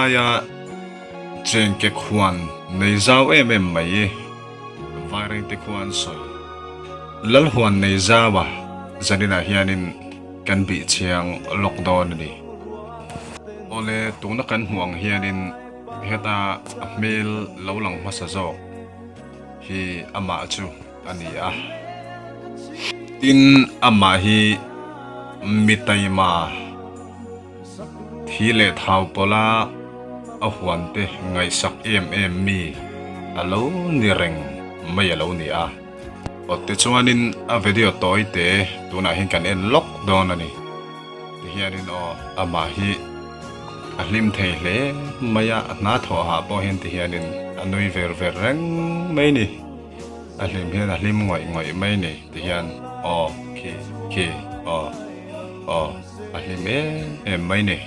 ya chen ke khuan nei zau em mai vai reng te khuan soi lal huan nei zawa zanina hianin kan bi chiang lockdown ni ole tuna kan huang hianin heta mil lo lang masa zo hi ama chu ani a tin ama hi mitai ma thile thau pola a huan te ngai sak em mi alo ni reng mai alo ni a otte chuanin a video toy te tuna hin kan en lockdown ani hianin o ama hi ahlim thei hle maya na tho ha po hen ti hianin anui ver reng mai ni ahlim ngoi mai ni ti hian o ki o ahlim em mai ni